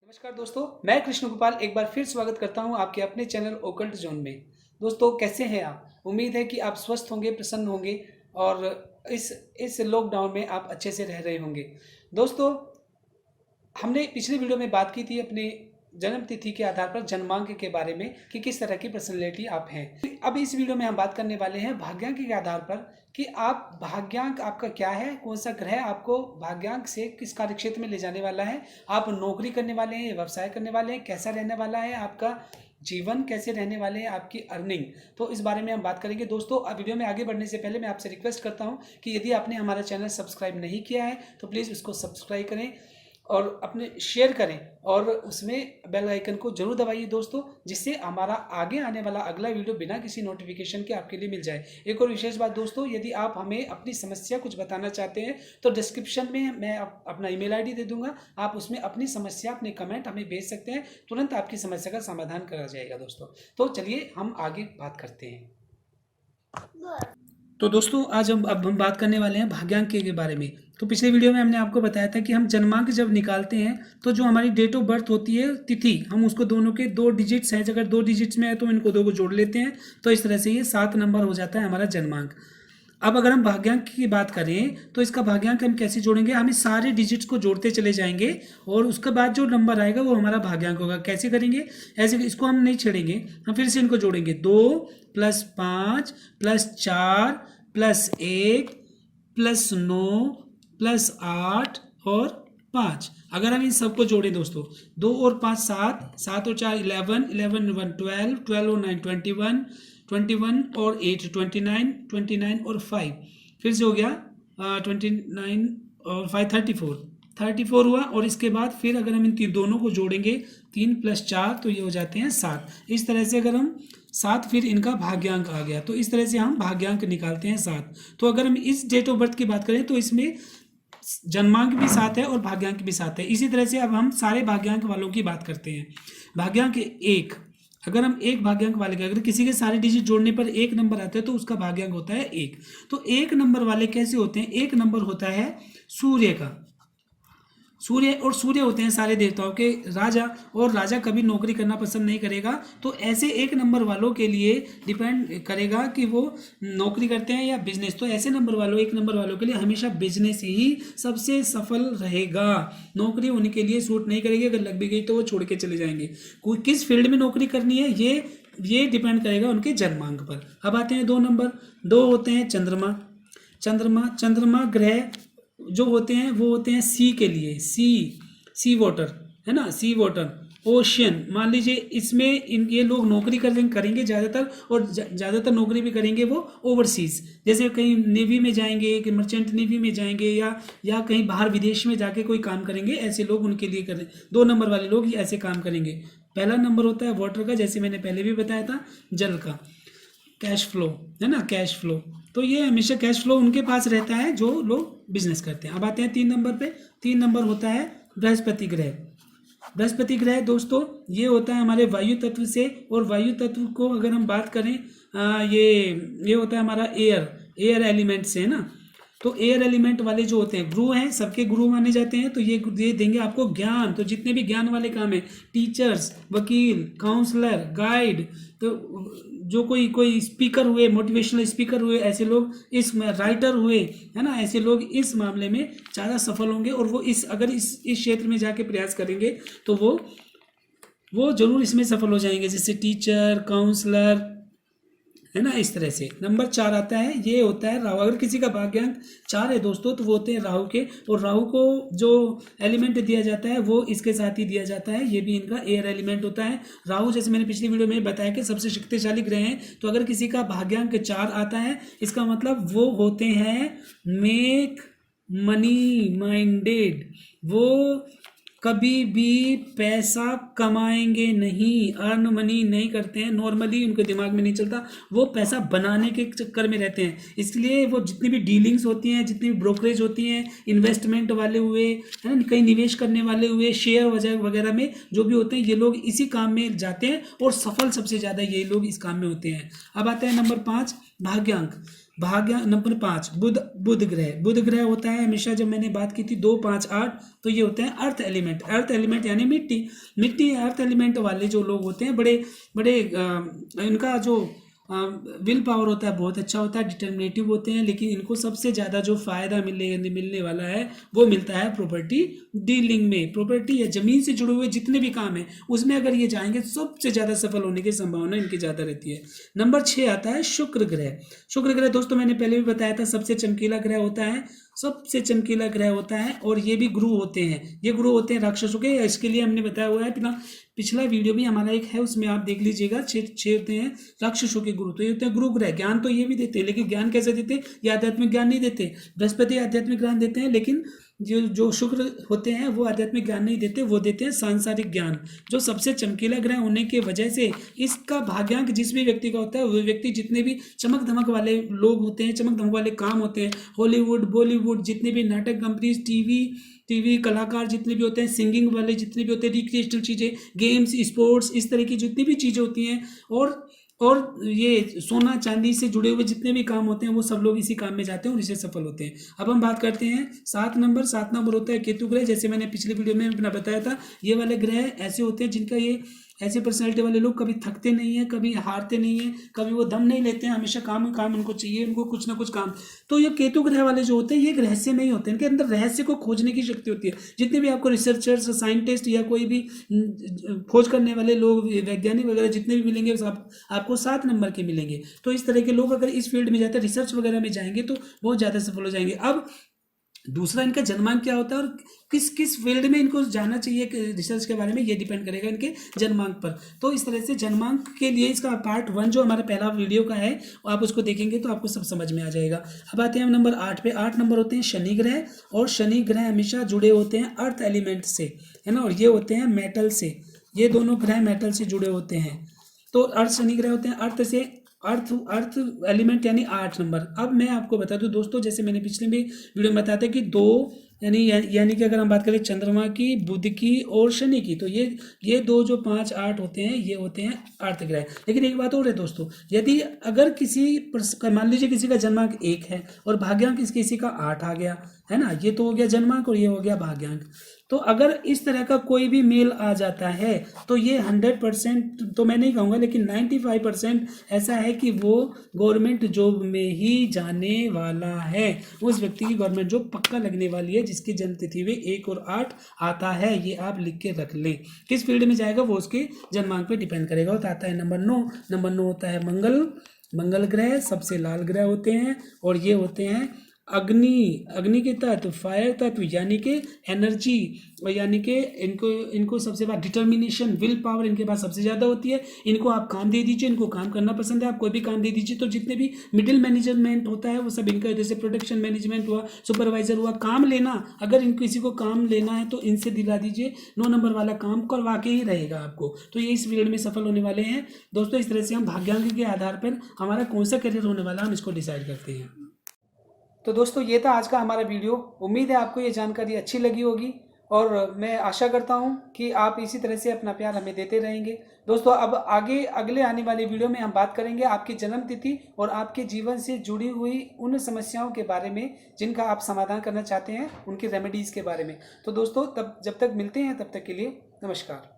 नमस्कार दोस्तों, मैं कृष्ण गोपाल एक बार फिर स्वागत करता हूं आपके अपने चैनल ओकल्ट जोन में। दोस्तों, कैसे हैं आप? उम्मीद है कि आप स्वस्थ होंगे, प्रसन्न होंगे और इस लॉकडाउन में आप अच्छे से रह रहे होंगे। दोस्तों, हमने पिछली वीडियो में बात की थी अपने जन्म तिथि के आधार पर जन्मांक के बारे में कि किस तरह की पर्सनैलिटी आप हैं। अब इस वीडियो में हम बात करने वाले हैं भाग्यांक के आधार पर कि आप भाग्यांक आपका क्या है, कौन सा ग्रह आपको भाग्यांक से किस कार्यक्षेत्र में ले जाने वाला है, आप नौकरी करने वाले हैं, व्यवसाय करने वाले हैं, कैसा रहने वाला है आपका जीवन, कैसे रहने वाले हैं, आपकी अर्निंग। तो इस बारे में हम बात करेंगे। दोस्तों, अब वीडियो में आगे बढ़ने से पहले मैं आपसे रिक्वेस्ट करता हूं कि यदि आपने हमारा चैनल सब्सक्राइब नहीं किया है तो प्लीज़ उसको सब्सक्राइब करें और अपने शेयर करें और उसमें बेल आइकन को जरूर दबाइए दोस्तों, जिससे हमारा आगे आने वाला अगला वीडियो बिना किसी नोटिफिकेशन के आपके लिए मिल जाए। एक और विशेष बात दोस्तों, यदि आप हमें अपनी समस्या कुछ बताना चाहते हैं तो डिस्क्रिप्शन में मैं अपना ईमेल आईडी दे दूंगा, आप उसमें अपनी समस्या, अपने कमेंट हमें भेज सकते हैं, तुरंत आपकी समस्या का समाधान करा जाएगा दोस्तों। तो चलिए हम आगे बात करते हैं। तो दोस्तों, आज अब हम बात करने वाले हैं भाग्यांक के बारे में। तो पिछले वीडियो में हमने आपको बताया था कि हम जन्मांक जब निकालते हैं तो जो हमारी डेट ऑफ बर्थ होती है, तिथि, हम उसको दोनों के 2 डिजिट्स हैं, अगर 2 डिजिट्स में है तो इनको 2 को जोड़ लेते हैं, तो इस तरह से ये 7 नंबर हो जाता है हमारा जन्मांक। अब अगर हम भाग्यांक की बात करें तो इसका भाग्यांक हम कैसे जोड़ेंगे? हम इस सारे डिजिट्स को जोड़ते चले जाएंगे और उसके बाद जो नंबर आएगा वो हमारा भाग्यांक होगा। कैसे करेंगे? ऐसे इसको हम नहीं छेड़ेंगे, हम फिर से इनको जोड़ेंगे। 2 + 5 + 4 + 1 + 9 + 8 और 5। अगर हम इन सबको जोड़ें दोस्तों, 2 और 5 7, 7 और 4 11, 11 और 1 12, 12 और 9 21, 21 और 8 29, 29 और 5 फिर से हो गया 29 और 5 34 हुआ। और इसके बाद फिर अगर हम इन दोनों को जोड़ेंगे, 3 + 4 तो ये हो जाते हैं 7। इस तरह से अगर हम 7, फिर इनका भाग्यांक आ गया, तो इस तरह से हम भाग्यांक निकालते हैं 7। तो अगर हम इस डेट ऑफ बर्थ की बात करें तो इसमें जन्मांक भी 7 है और भाग्यांक भी 7 है। इसी तरह से अब हम सारे भाग्यांक वालों की बात करते हैं। भाग्यांक 1, अगर हम एक भाग्यांक वाले का, अगर किसी के सारे डिजिट जोड़ने पर 1 नंबर आता है तो उसका भाग्यांक होता है 1। तो 1 नंबर वाले कैसे होते हैं? 1 नंबर होता है सूर्य का। सूर्य होते हैं सारे देवताओं के राजा, और राजा कभी नौकरी करना पसंद नहीं करेगा। तो ऐसे 1 नंबर वालों के लिए डिपेंड करेगा कि वो नौकरी करते हैं या बिजनेस। तो ऐसे नंबर वालों, 1 नंबर वालों के लिए हमेशा बिजनेस ही सबसे सफल रहेगा। नौकरी उन्हीं के लिए सूट नहीं करेगी, अगर लग भी गई तो वो छोड़ के चले जाएंगे। कोई किस फील्ड में नौकरी करनी है ये डिपेंड करेगा उनके जन्मांक पर। अब आते हैं 2 नंबर। 2 होते हैं चंद्रमा ग्रह जो होते हैं वो होते हैं सी के लिए। सी वाटर है ना, सी वाटर, ओशियन। मान लीजिए इसमें ये लोग नौकरी करेंगे ज़्यादातर, और ज़्यादातर नौकरी भी करेंगे वो ओवरसीज, जैसे कहीं नेवी में जाएंगे, कि मर्चेंट नेवी में जाएंगे, या कहीं बाहर विदेश में जाके कोई काम करेंगे। ऐसे लोग उनके लिए करें, 2 नंबर वाले लोग ऐसे काम करेंगे। पहला नंबर होता है वाटर का, जैसे मैंने पहले भी बताया था, जल का, कैश फ्लो है ना, कैश फ्लो। तो ये हमेशा कैश फ्लो उनके पास रहता है जो लोग बिजनेस करते हैं। अब आते हैं 3 नंबर पे। 3 नंबर होता है बृहस्पति ग्रह। बृहस्पति ग्रह दोस्तों ये होता है हमारे वायु तत्व से, और वायु तत्व को अगर हम बात करें, ये होता है हमारा एयर एलिमेंट से, है ना। तो एयर एलिमेंट वाले जो होते हैं गुरु हैं, सबके गुरु माने जाते हैं। तो ये देंगे आपको ज्ञान। तो जितने भी ज्ञान वाले काम है, टीचर्स, वकील, काउंसलर, गाइड, तो जो कोई स्पीकर हुए, मोटिवेशनल स्पीकर हुए, ऐसे लोग, इस राइटर हुए, है ना, ऐसे लोग इस मामले में ज़्यादा सफल होंगे। और वो अगर इस क्षेत्र में जाके प्रयास करेंगे तो वो जरूर इसमें सफल हो जाएंगे, जैसे टीचर, काउंसलर, है ना, इस तरह से। नंबर 4 आता है, ये होता है राहु। अगर किसी का भाग्यांक 4 है दोस्तों तो वो होते हैं राहु के, और राहु को जो एलिमेंट दिया जाता है वो इसके साथ ही दिया जाता है, ये भी इनका एयर एलिमेंट होता है। राहु, जैसे मैंने पिछली वीडियो में बताया कि सबसे शक्तिशाली ग्रह हैं। तो अगर किसी का भाग्यांक 4 आता है, इसका मतलब वो होते हैं मेक मनी माइंडेड। वो कभी भी पैसा कमाएंगे नहीं, अर्न मनी नहीं करते हैं, नॉर्मली उनके दिमाग में नहीं चलता, वो पैसा बनाने के चक्कर में रहते हैं। इसलिए वो जितनी भी डीलिंग्स होती हैं, जितनी भी ब्रोकरेज होती हैं, इन्वेस्टमेंट वाले हुए, है ना, कहीं निवेश करने वाले हुए, शेयर वगैरह में जो भी होते हैं, ये लोग इसी काम में जाते हैं और सफल सबसे ज़्यादा ये लोग इस काम में होते हैं। अब आते हैं नंबर 5, भाग्यांक। भाग्य नंबर 5 बुध ग्रह होता है हमेशा, जब मैंने बात की थी 2 5 8, तो ये होते हैं अर्थ एलिमेंट यानी मिट्टी अर्थ एलिमेंट वाले जो लोग होते हैं बड़े बड़े इनका जो विल पावर होता है बहुत अच्छा होता है, डिटर्मिनेटिव होते हैं, लेकिन इनको सबसे ज़्यादा जो फ़ायदा मिलने वाला है वो मिलता है प्रॉपर्टी डीलिंग में। प्रॉपर्टी या ज़मीन से जुड़े हुए जितने भी काम हैं उसमें अगर ये जाएंगे सबसे ज़्यादा सफल होने की संभावना इनकी ज़्यादा रहती है। नंबर 6 आता है शुक्र ग्रह दोस्तों मैंने पहले भी बताया था सबसे चमकीला ग्रह होता है, सबसे चमकीला ग्रह होता है, और ये भी गुरु होते हैं, ये गुरु होते हैं राक्षसों के। इसके लिए हमने बताया हुआ है पिछला वीडियो भी हमारा एक है, उसमें आप देख लीजिएगा। 6 होते हैं राक्षसों के गुरु, तो ये होते हैं गुरु ग्रह। ज्ञान तो ये भी देते हैं, लेकिन ज्ञान कैसे देते हैं? ये आध्यात्मिक ज्ञान नहीं देते। बृहस्पति आध्यात्मिक ज्ञान देते हैं, लेकिन जो शुक्र होते हैं वो आध्यात्मिक ज्ञान नहीं देते, वो देते हैं सांसारिक ज्ञान। जो सबसे चमकीला ग्रह होने की वजह से इसका भाग्यांक जिस भी व्यक्ति का होता है, वो व्यक्ति जितने भी चमक धमक वाले लोग होते हैं, चमक धमक वाले काम होते हैं, हॉलीवुड बॉलीवुड जितने भी नाटक कंपनीज, टीवी कलाकार जितने भी होते हैं, सिंगिंग वाले जितने भी होते हैं, रिक्रिएशनल चीज़ें, गेम्स, स्पोर्ट्स, इस तरह की जितनी भी चीज़ें होती हैं, और ये सोना चांदी से जुड़े हुए जितने भी काम होते हैं वो सब लोग इसी काम में जाते हैं और इसे सफल होते हैं। अब हम बात करते हैं 7 नंबर होता है केतु ग्रह। जैसे मैंने पिछले वीडियो में अपना बताया था, ये वाले ग्रह ऐसे होते हैं जिनका ये ऐसे पर्सनैलिटी वाले लोग कभी थकते नहीं हैं, कभी हारते नहीं हैं, कभी वो दम नहीं लेते हैं, हमेशा काम उनको चाहिए, उनको कुछ ना कुछ काम। तो ये केतु ग्रह वाले जो होते हैं ये रहस्य नहीं होते, इनके अंदर रहस्य को खोजने की शक्ति होती है। जितने भी आपको रिसर्चर्स, साइंटिस्ट या कोई भी खोज करने वाले लोग, वैज्ञानिक वगैरह जितने भी मिलेंगे आपको 7 नंबर के मिलेंगे। तो इस तरह के लोग अगर इस फील्ड में जाते हैं, रिसर्च वगैरह में जाएंगे, तो बहुत ज़्यादा सफल हो जाएंगे। अब दूसरा इनका जन्मांक क्या होता है और किस फील्ड में इनको जाना चाहिए रिसर्च के बारे में, ये डिपेंड करेगा इनके जन्मांक पर। तो इस तरह से जन्मांक के लिए इसका पार्ट 1 जो हमारा पहला वीडियो का है, आप उसको देखेंगे तो आपको सब समझ में आ जाएगा। अब आते हैं हम नंबर 8 पे। 8 नंबर होते हैं शनि ग्रह, और शनि ग्रह हमेशा जुड़े होते हैं अर्थ एलिमेंट से, है ना, और ये होते हैं मेटल से। ये दोनों ग्रह मेटल से जुड़े होते हैं। तो अर्थ शनि ग्रह होते हैं अर्थ से, अर्थ एलिमेंट यानी 8 नंबर। अब मैं आपको बता दूं दोस्तों, जैसे मैंने पिछले भी वीडियो में बताया था कि 2 यानी कि अगर हम बात करें चंद्रमा की, बुध की और शनि की, तो ये 2 जो 5 8 होते हैं ये होते हैं अर्थ ग्रह। लेकिन एक बात और है दोस्तों, यदि अगर मान लीजिए किसी का जन्मांक 1 है और भाग्यांक किसी का 8 आ गया, है ना, ये तो हो गया जन्मांक और ये हो गया भाग्यांक। तो अगर इस तरह का कोई भी मेल आ जाता है तो ये 100% तो मैं नहीं कहूँगा, लेकिन 95% ऐसा है कि वो गवर्नमेंट जॉब में ही जाने वाला है। उस व्यक्ति की गवर्नमेंट जॉब पक्का लगने वाली है जिसकी जन्म तिथि में 1 और 8 आता है। ये आप लिख के रख लें। किस फील्ड में जाएगा वो उसके जन्मांक पे डिपेंड करेगा। तो आता है नंबर 9। नंबर 9 होता है मंगल ग्रह। सबसे लाल ग्रह होते हैं, और ये होते हैं अग्नि के तत्व, फायर तत्व, यानी कि एनर्जी, और यानी कि इनको सबसे बात डिटर्मिनेशन, विल पावर इनके पास सबसे ज़्यादा होती है। इनको आप काम दे दीजिए, इनको काम करना पसंद है, आप कोई भी काम दे दीजिए तो जितने भी मिडिल मैनेजमेंट होता है वो सब इनका, जैसे प्रोडक्शन मैनेजमेंट हुआ, सुपरवाइजर हुआ, काम लेना, अगर इनको किसी को काम लेना है तो इनसे दिला दीजिए। 9 नंबर वाला काम करवा के ही रहेगा आपको, तो ये इस फील्ड में सफल होने वाले हैं दोस्तों। इस तरह से हम भाग्यांक के आधार पर हमारा कौन सा करियर होने वाला हम इसको डिसाइड करते हैं। तो दोस्तों ये था आज का हमारा वीडियो। उम्मीद है आपको ये जानकारी अच्छी लगी होगी, और मैं आशा करता हूँ कि आप इसी तरह से अपना प्यार हमें देते रहेंगे। दोस्तों अब अगले आने वाली वीडियो में हम बात करेंगे आपकी जन्म तिथि और आपके जीवन से जुड़ी हुई उन समस्याओं के बारे में जिनका आप समाधान करना चाहते हैं, उनकी रेमेडीज़ के बारे में। तो दोस्तों जब तक मिलते हैं तब तक के लिए नमस्कार।